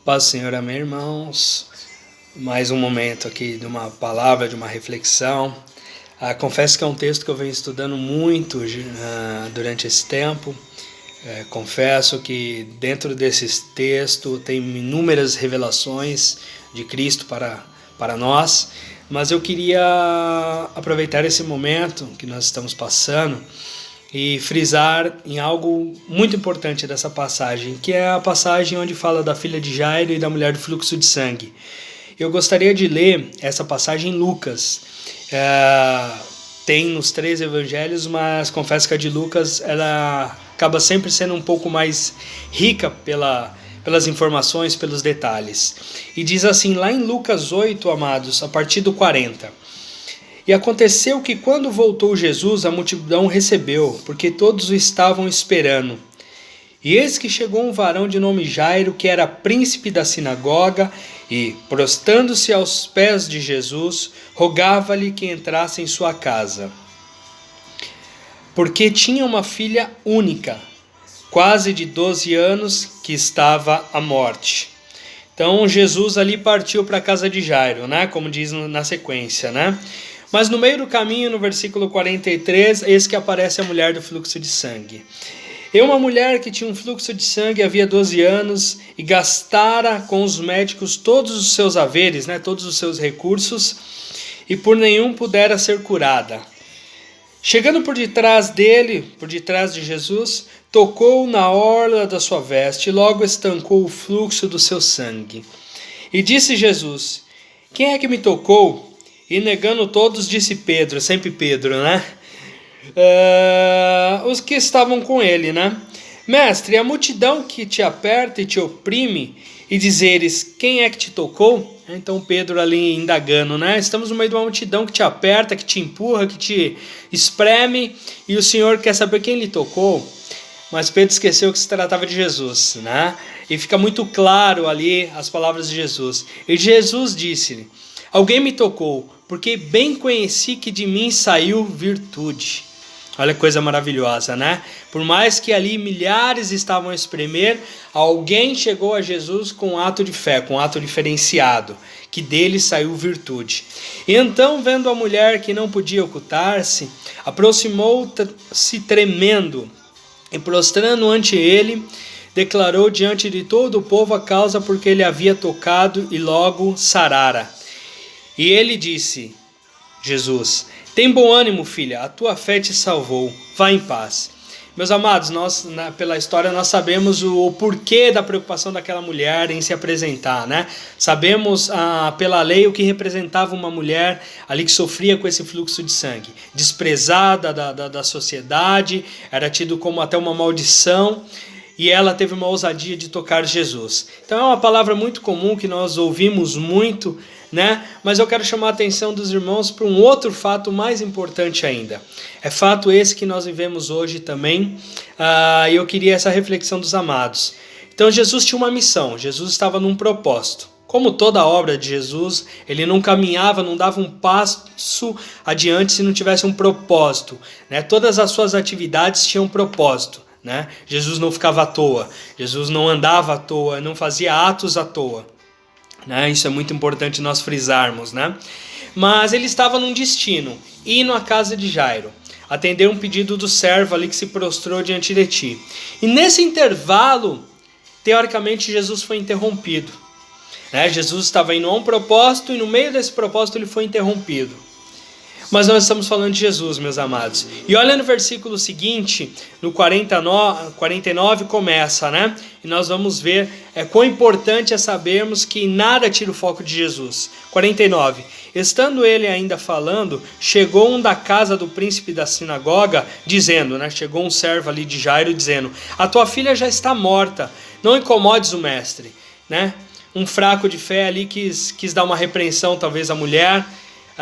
Paz do Senhor, amém, irmãos. Mais um momento aqui de uma palavra, de uma reflexão. Confesso que é um texto que eu venho estudando muito durante esse tempo. Confesso que dentro desse texto tem inúmeras revelações de Cristo para nós, mas eu queria aproveitar esse momento que nós estamos passando e frisar em algo muito importante dessa passagem, que é a passagem onde fala da filha de Jairo e da mulher do fluxo de sangue. Eu gostaria de ler essa passagem em Lucas. Tem nos 3 evangelhos, mas confesso que a de Lucas ela acaba sempre sendo um pouco mais rica pelas informações, pelos detalhes. E diz assim, lá em Lucas 8, amados, a partir do 40. E aconteceu que quando voltou Jesus, a multidão recebeu, porque todos o estavam esperando. E eis que chegou um varão de nome Jairo, que era príncipe da sinagoga, e, prostrando-se aos pés de Jesus, rogava-lhe que entrasse em sua casa. Porque tinha uma filha única, quase de 12 anos, que estava à morte. Então Jesus ali partiu para a casa de Jairo, né? Como diz na sequência, né? Mas no meio do caminho, no versículo 43, eis que aparece a mulher do fluxo de sangue. E uma mulher que tinha um fluxo de sangue havia 12 anos e gastara com os médicos todos os seus haveres, né, todos os seus recursos, e por nenhum pudera ser curada. Chegando por detrás de Jesus, tocou na orla da sua veste e logo estancou o fluxo do seu sangue. E disse Jesus, quem é que me tocou? E negando todos, disse Pedro, sempre Pedro, né? Os que estavam com ele, né? Mestre, a multidão que te aperta e te oprime, e dizeres, quem é que te tocou? Então Pedro ali indagando, né? Estamos no meio de uma multidão que te aperta, que te empurra, que te espreme, e o Senhor quer saber quem lhe tocou. Mas Pedro esqueceu que se tratava de Jesus, né? E fica muito claro ali as palavras de Jesus. E Jesus disse-lhe, alguém me tocou, porque bem conheci que de mim saiu virtude. Olha que coisa maravilhosa, né? Por mais que ali milhares estavam a espremer, alguém chegou a Jesus com um ato de fé, com um ato diferenciado, que dele saiu virtude. E então, vendo a mulher que não podia ocultar-se, aproximou-se tremendo, e prostrando ante ele, declarou diante de todo o povo a causa porque ele havia tocado e logo sarara. E ele disse, Jesus, tem bom ânimo, filha, a tua fé te salvou, vá em paz. Meus amados, nós, pela história, nós sabemos o porquê da preocupação daquela mulher em se apresentar, né? Sabemos pela lei o que representava uma mulher ali que sofria com esse fluxo de sangue. Desprezada da sociedade, era tido como até uma maldição, e ela teve uma ousadia de tocar Jesus. Então é uma palavra muito comum que nós ouvimos muito, né? Mas eu quero chamar a atenção dos irmãos para um outro fato mais importante ainda. É fato esse que nós vivemos hoje também, e eu queria essa reflexão dos amados. Então Jesus tinha uma missão, Jesus estava num propósito. Como toda a obra de Jesus, ele não caminhava, não dava um passo adiante se não tivesse um propósito, né? Todas as suas atividades tinham um propósito, né? Jesus não ficava à toa, Jesus não andava à toa, não fazia atos à toa. Né? Isso é muito importante nós frisarmos, né? Mas ele estava num destino, indo à casa de Jairo, atender um pedido do servo ali que se prostrou diante de ti. E nesse intervalo, teoricamente, Jesus foi interrompido. Né? Jesus estava indo a um propósito e no meio desse propósito ele foi interrompido. Mas nós estamos falando de Jesus, meus amados. E olha no versículo seguinte, no 49 começa, né? E nós vamos ver quão importante é sabermos que nada tira o foco de Jesus. 49. Estando ele ainda falando, chegou um da casa do príncipe da sinagoga, dizendo, né? Chegou um servo ali de Jairo, dizendo, a tua filha já está morta, não incomodes o mestre, né? Um fraco de fé ali quis dar uma repreensão talvez à mulher,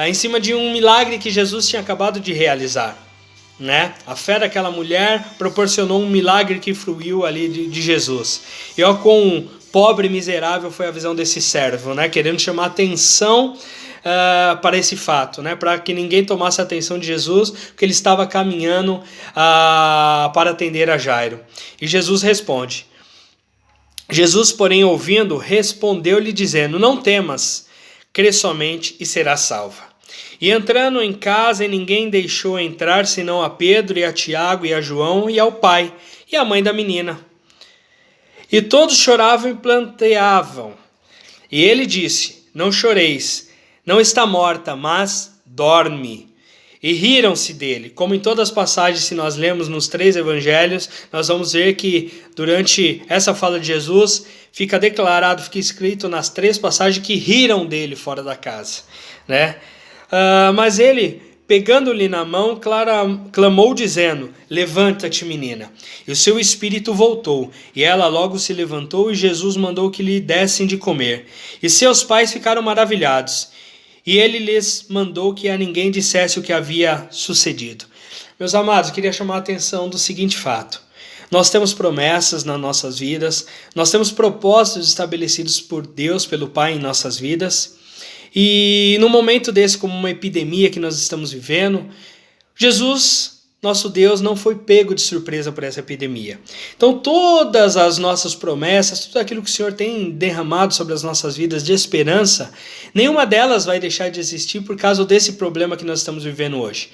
em cima de um milagre que Jesus tinha acabado de realizar, né? A fé daquela mulher proporcionou um milagre que fruiu ali de Jesus. E olha quão pobre e miserável foi a visão desse servo, né? Querendo chamar atenção para esse fato, né? Para que ninguém tomasse a atenção de Jesus, porque ele estava caminhando para atender a Jairo. E Jesus responde, Jesus, porém, ouvindo, respondeu-lhe dizendo: não temas, crê somente e serás salva. E entrando em casa, e ninguém deixou entrar senão a Pedro e a Tiago e a João e ao pai e à mãe da menina. E todos choravam e planteavam. E ele disse: não choreis, não está morta, mas dorme. E riram-se dele. Como em todas as passagens, se nós lemos nos 3 evangelhos, nós vamos ver que durante essa fala de Jesus, fica declarado, fica escrito nas 3 passagens que riram dele fora da casa, né? Mas ele, pegando-lhe na mão, clamou dizendo: levanta-te, menina. E o seu espírito voltou, e ela logo se levantou, e Jesus mandou que lhe dessem de comer. E seus pais ficaram maravilhados. E ele lhes mandou que a ninguém dissesse o que havia sucedido. Meus amados, eu queria chamar a atenção do seguinte fato. Nós temos promessas nas nossas vidas, nós temos propósitos estabelecidos por Deus, pelo Pai em nossas vidas. E num momento desse, como uma epidemia que nós estamos vivendo, Jesus, nosso Deus, não foi pego de surpresa por essa epidemia. Então todas as nossas promessas, tudo aquilo que o Senhor tem derramado sobre as nossas vidas de esperança, nenhuma delas vai deixar de existir por causa desse problema que nós estamos vivendo hoje,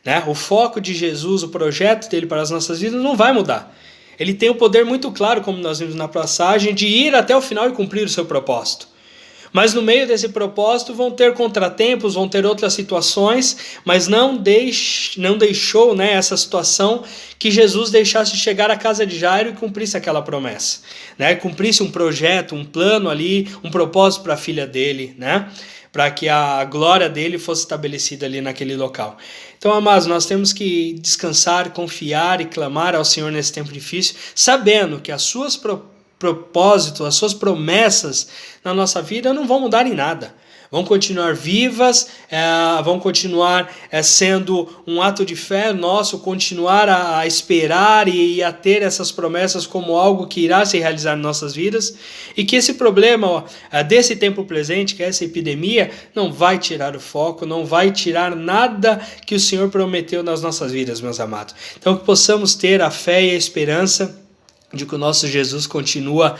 né? O foco de Jesus, o projeto dele para as nossas vidas não vai mudar. Ele tem um poder muito claro, como nós vimos na passagem, de ir até o final e cumprir o seu propósito. Mas no meio desse propósito vão ter contratempos, vão ter outras situações, mas não deixou, né, essa situação que Jesus deixasse de chegar à casa de Jairo e cumprisse aquela promessa, né? Cumprisse um projeto, um plano ali, um propósito para a filha dele, né? Para que a glória dele fosse estabelecida ali naquele local. Então, amados, nós temos que descansar, confiar e clamar ao Senhor nesse tempo difícil, sabendo que as suas propósitos, as suas promessas na nossa vida não vão mudar em nada. Vão continuar vivas, vão continuar sendo um ato de fé nosso, continuar a esperar e a ter essas promessas como algo que irá se realizar em nossas vidas, e que esse problema desse tempo presente, que é essa epidemia, não vai tirar o foco, não vai tirar nada que o Senhor prometeu nas nossas vidas, meus amados. Então que possamos ter a fé e a esperança de que o nosso Jesus continua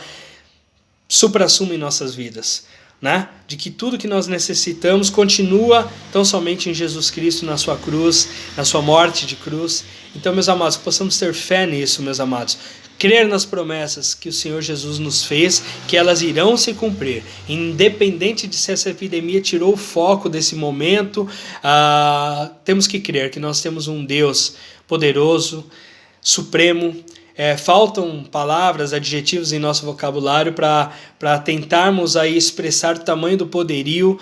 supra-sumo em nossas vidas, né? De que tudo que nós necessitamos continua tão somente em Jesus Cristo, na sua cruz, na sua morte de cruz. Então, meus amados, que possamos ter fé nisso, meus amados, crer nas promessas que o Senhor Jesus nos fez, que elas irão se cumprir, independente de se essa epidemia tirou o foco desse momento. Temos que crer que nós temos um Deus poderoso, supremo. Faltam palavras, adjetivos em nosso vocabulário para tentarmos aí expressar o tamanho do poderio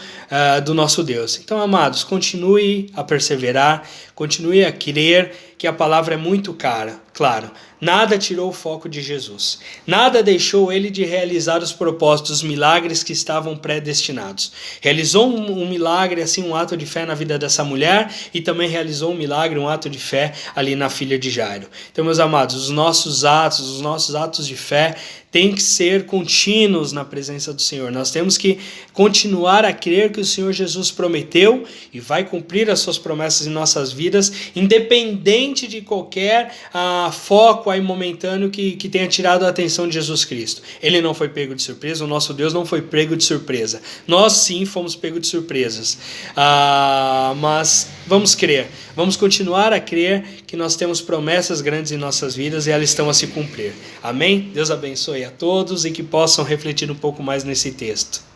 do nosso Deus. Então, amados, continue a perseverar, continue a crer que a palavra é muito cara, claro. Nada tirou o foco de Jesus. Nada deixou ele de realizar os propósitos, os milagres que estavam predestinados. Realizou um milagre, assim, um ato de fé na vida dessa mulher, e também realizou um milagre, um ato de fé ali na filha de Jairo. Então, meus amados, os nossos atos de fé têm que ser contínuos na presença do Senhor. Nós temos que continuar a crer que o Senhor Jesus prometeu e vai cumprir as suas promessas em nossas vidas, independente de qualquer foco aí momentâneo que tenha tirado a atenção de Jesus Cristo. Ele não foi pego de surpresa, o nosso Deus não foi pego de surpresa. Nós sim fomos pegos de surpresas. Mas vamos crer, vamos continuar a crer que nós temos promessas grandes em nossas vidas e elas estão a se cumprir. Amém? Deus abençoe a todos e que possam refletir um pouco mais nesse texto.